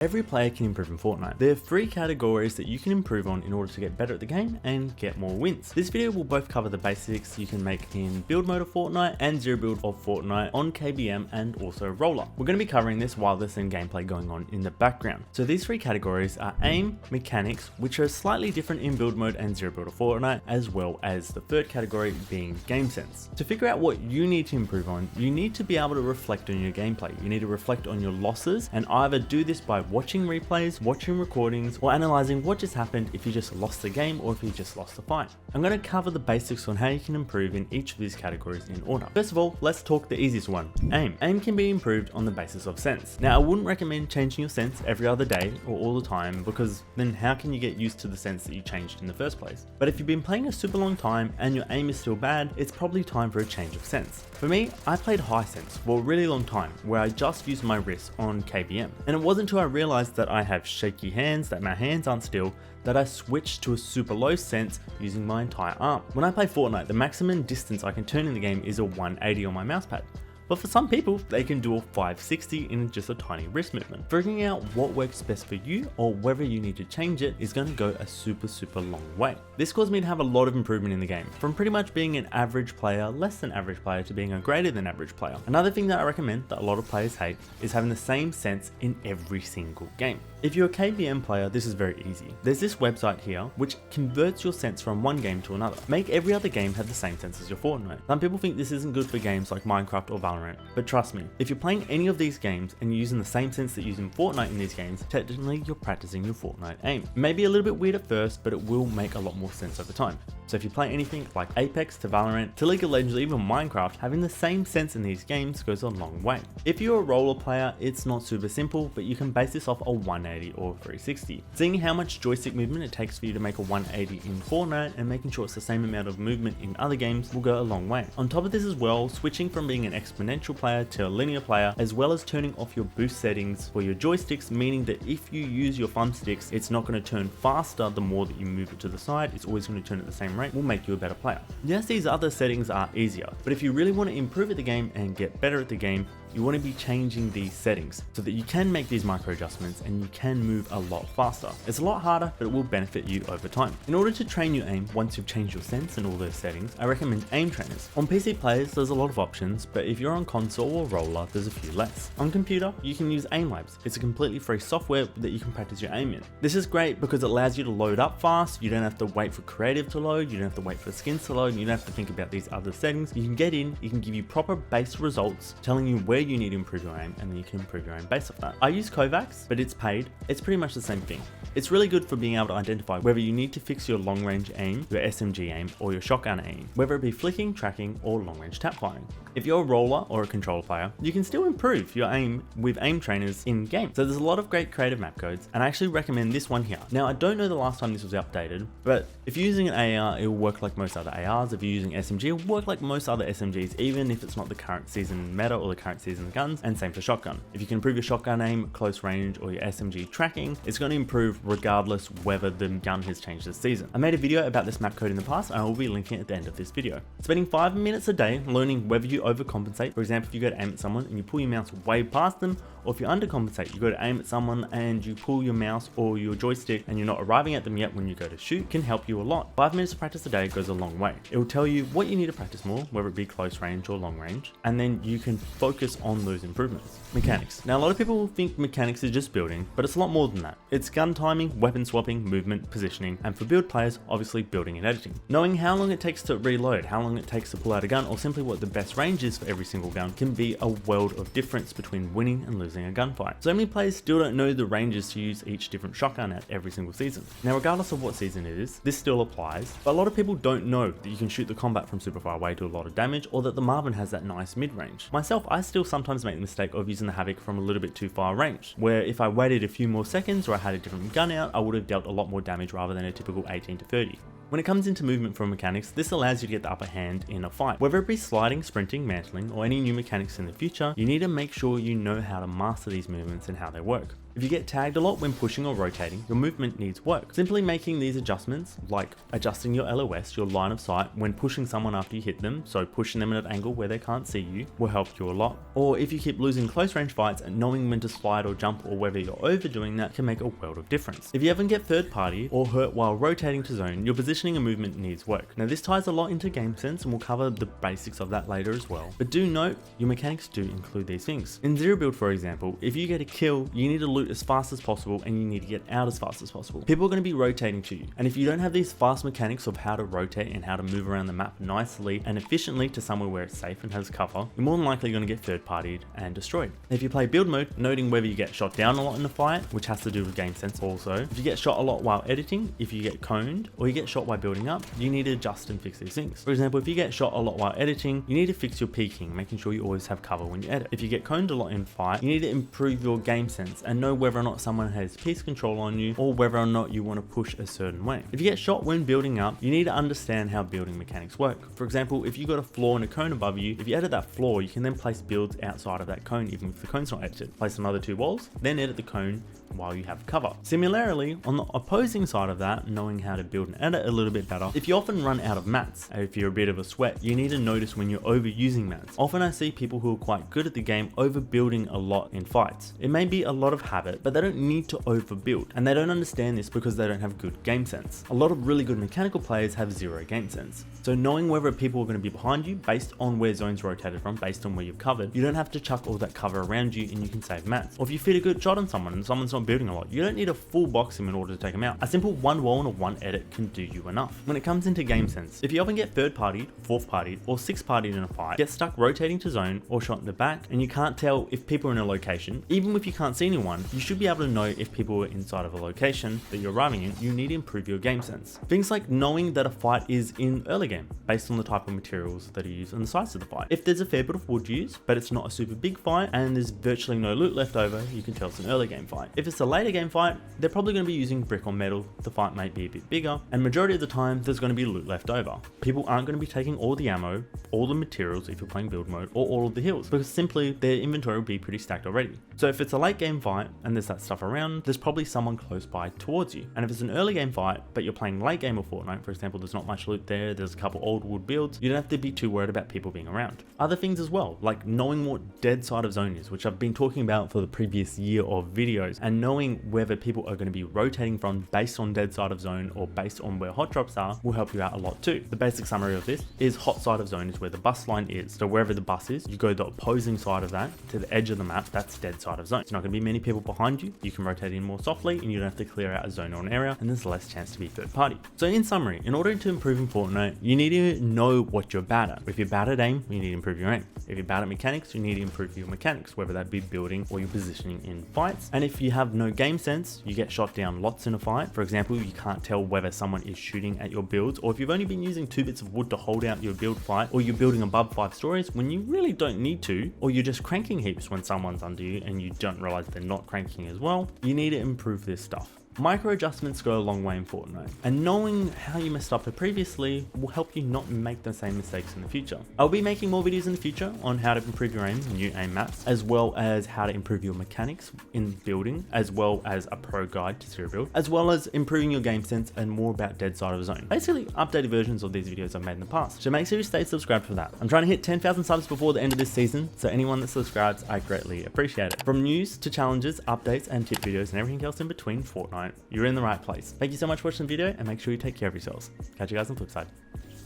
Every player can improve in Fortnite. There are 3 categories that you can improve on in order to get better at the game and get more wins. This video will both cover the basics you can make in build mode of Fortnite and zero build of Fortnite on KBM and also roller. We're going to be covering this while there's some gameplay going on in the background. So these 3 categories are aim, mechanics, which are slightly different in build mode and zero build of Fortnite, as well as the 3rd category being game sense. To figure out what you need to improve on, you need to be able to reflect on your gameplay. You need to reflect on your losses and either do this by watching replays, watching recordings, or analyzing what just happened if you just lost the game or if you just lost the fight. I'm going to cover the basics on how you can improve in each of these categories in order. First of all, let's talk the easiest one, aim. Aim can be improved on the basis of sense. Now, I wouldn't recommend changing your sense every other day or all the time, because then how can you get used to the sense that you changed in the first place? But if you've been playing a super long time and your aim is still bad, it's probably time for a change of sense. For me, I played high sense for a really long time where I just used my wrist on KBM, and it wasn't until I realized that I have shaky hands, that my hands aren't still, that I switched to a super low sense using my entire arm. When I play Fortnite, the maximum distance I can turn in the game is a 180 on my mouse pad. But for some people, they can do a 560 in just a tiny wrist movement. Figuring out what works best for you or whether you need to change it is going to go a super long way. This caused me to have a lot of improvement in the game, from pretty much being an average player, less than average player, to being a greater than average player. Another thing that I recommend that a lot of players hate is having the same sense in every single game. If you're a KBM player, this is very easy. There's this website here which converts your sense from one game to another. Make every other game have the same sense as your Fortnite. Some people think this isn't good for games like Minecraft or Valorant, but trust me, if you're playing any of these games and you're using the same sense that you're using Fortnite in these games, technically you're practicing your Fortnite aim. It may be a little bit weird at first, but it will make a lot more sense over time. So if you play anything like Apex to Valorant to League of Legends or even Minecraft, having the same sense in these games goes a long way. If you're a roller player, it's not super simple, but you can base this off a 180 or 360. Seeing how much joystick movement it takes for you to make a 180 in Fortnite and making sure it's the same amount of movement in other games will go a long way. On top of this as well, switching from being an exponential player to a linear player, as well as turning off your boost settings for your joysticks, meaning that if you use your thumbsticks, it's not going to turn faster the more that you move it to the side, it's always going to turn at the same rate, will make you a better player. Yes, these other settings are easier, but if you really want to improve at the game and get better at the game, you want to be changing these settings so that you can make these micro adjustments and you can move a lot faster. It's a lot harder, but it will benefit you over time. In order to train your aim, once you've changed your sense and all those settings, I recommend aim trainers. On PC players, there's a lot of options, but if you're on console or roller, there's a few less. On computer, you can use Aim Labs. It's a completely free software that you can practice your aim in. This is great because it allows you to load up fast. You don't have to wait for creative to load. You don't have to wait for skins to load. You don't have to think about these other settings. You can get in, you can give you proper base results telling you where you need to improve your aim, and then you can improve your aim based off that. I use Kovacs, but it's paid. It's pretty much the same thing. It's really good for being able to identify whether you need to fix your long range aim, your SMG aim, or your shotgun aim, whether it be flicking, tracking, or long range tap firing. If you're a roller or a controller player, you can still improve your aim with aim trainers in game. So there's a lot of great creative map codes, and I actually recommend this one here. Now, I don't know the last time this was updated, but if you're using an AR, it will work like most other ARs. If you're using SMG, it will work like most other SMGs, even if it's not the current season meta or the current season guns, and same for shotgun. If you can improve your shotgun aim, close range, or your SMG tracking, it's going to improve regardless whether the gun has changed this season. I made a video about this map code in the past, and I will be linking it at the end of this video. Spending 5 minutes a day learning whether you overcompensate. For example, if you go to aim at someone and you pull your mouse way past them, or if you undercompensate, you go to aim at someone and you pull your mouse or your joystick and you're not arriving at them yet when you go to shoot, can help you a lot. 5 minutes of practice a day goes a long way. It will tell you what you need to practice more, whether it be close range or long range, and then you can focus on those improvements. Mechanics. Now, a lot of people think mechanics is just building, but it's a lot more than that. It's gun timing, weapon swapping, movement, positioning, and for build players, obviously building and editing. Knowing how long it takes to reload, how long it takes to pull out a gun, or simply what the best range is for every single gun can be a world of difference between winning and losing a gunfight. So many players still don't know the ranges to use each different shotgun at every single season. Now, regardless of what season it is, this still applies, but a lot of people don't know that you can shoot the combat from super far away to a lot of damage, or that the Marvin has that nice mid-range. Myself, I still sometimes make the mistake of using the Havoc from a little bit too far range, where if I waited a few more seconds or I had a different gun out, I would have dealt a lot more damage rather than a typical 18 to 30. When it comes into movement from mechanics, this allows you to get the upper hand in a fight. Whether it be sliding, sprinting, mantling, or any new mechanics in the future, you need to make sure you know how to master these movements and how they work. If If you get tagged a lot when pushing or rotating, your movement needs work. Simply making these adjustments, like adjusting your LOS, your line of sight, when pushing someone after you hit them, so pushing them at an angle where they can't see you, will help you a lot. Or if you keep losing close range fights, and knowing when to slide or jump or whether you're overdoing that can make a world of difference. If you ever get third party or hurt while rotating to zone, your positioning and movement needs work. Now this ties a lot into game sense, and we'll cover the basics of that later as well. But do note, your mechanics do include these things. In zero build, for example, if you get a kill, you need to loot as fast as possible and you need to get out as fast as possible. People are going to be rotating to you, and if you don't have these fast mechanics of how to rotate and how to move around the map nicely and efficiently to somewhere where it's safe and has cover, you're more than likely going to get third partied and destroyed. If you play build mode, noting whether you get shot down a lot in the fight, which has to do with game sense also. If you get shot a lot while editing, if you get coned, or you get shot while building up, you need to adjust and fix these things. For example, if you get shot a lot while editing, you need to fix your peeking, making sure you always have cover when you edit. If you get coned a lot in fight, you need to improve your game sense and know whether or not someone has piece control on you or whether or not you want to push a certain way. If you get shot when building up, you need to understand how building mechanics work. For example, if you got a floor and a cone above you, if you edit that floor, you can then place builds outside of that cone even if the cone's not edited. Place another 2 walls, then edit the cone while you have cover. Similarly, on the opposing side of that, knowing how to build and edit a little bit better, if you often run out of mats, if you're a bit of a sweat, you need to notice when you're overusing mats. Often I see people who are quite good at the game overbuilding a lot in fights. It may be a lot of habit, but they don't need to overbuild, and they don't understand this because they don't have good game sense. A lot of really good mechanical players have zero game sense. So knowing whether people are going to be behind you based on where zones rotated from, based on where you've covered, you don't have to chuck all that cover around you and you can save mats. Or if you fit a good shot on someone and someone's not building a lot, you don't need a full box him in order to take him out. A simple 1 wall and a 1 edit can do you enough. When it comes into game sense, if you often get third partied, fourth partied, or sixth partied in a fight, get stuck rotating to zone or shot in the back, and you can't tell if people are in a location, even if you can't see anyone, you should be able to know if people are inside of a location that you're arriving in. You need to improve your game sense. Things like knowing that a fight is in early game, based on the type of materials that are used and the size of the fight. If there's a fair bit of wood used, but it's not a super big fight, and there's virtually no loot left over, you can tell it's an early game fight. If it's a later game fight, they're probably going to be using brick or metal, the fight might be a bit bigger, and majority of the time there's going to be loot left over. People aren't going to be taking all the ammo, all the materials if you're playing build mode, or all of the heals, because simply their inventory will be pretty stacked already. So if it's a late game fight and there's that stuff around, there's probably someone close by towards you. And if it's an early game fight, but you're playing late game of Fortnite, for example, there's not much loot there's a couple old wood builds, you don't have to be too worried about people being around. Other things as well, like knowing what dead side of zone is, which I've been talking about for the previous year of videos, and knowing whether people are going to be rotating from based on dead side of zone or based on where hot drops are will help you out a lot too. The basic summary of this is hot side of zone is where the bus line is. So wherever the bus is, you go the opposing side of that to the edge of the map, that's dead side of zone. It's not going to be many people behind you, you can rotate in more softly and you don't have to clear out a zone or an area, and there's less chance to be third party. So in summary, in order to improve in Fortnite, you need to know what you're bad at. If you're bad at aim, you need to improve your aim. If you're bad at mechanics, you need to improve your mechanics, whether that be building or your positioning in fights. And if you have no game sense, you get shot down lots in a fight. For example, you can't tell whether someone is shooting at your builds, or if you've only been using 2 bits of wood to hold out your build fight, or you're building above 5 stories when you really don't need to, or you're just cranking heaps when someone's under you and you don't realize they're not cranking as well, you need to improve this stuff. Micro adjustments go a long way in Fortnite, and knowing how you messed up previously will help you not make the same mistakes in the future. I'll be making more videos in the future on how to improve your aim, new aim maps, as well as how to improve your mechanics in building, as well as a pro guide to zero build, as well as improving your game sense and more about dead side of zone. Basically updated versions of these videos I've made in the past. So make sure you stay subscribed for that. I'm trying to hit 10,000 subs before the end of this season, so anyone that subscribes, I greatly appreciate it. From news to challenges, updates and tip videos and everything else in between Fortnite, you're in the right place. Thank you so much for watching the video, and make sure you take care of yourselves. Catch you guys on the flip side.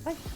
Bye.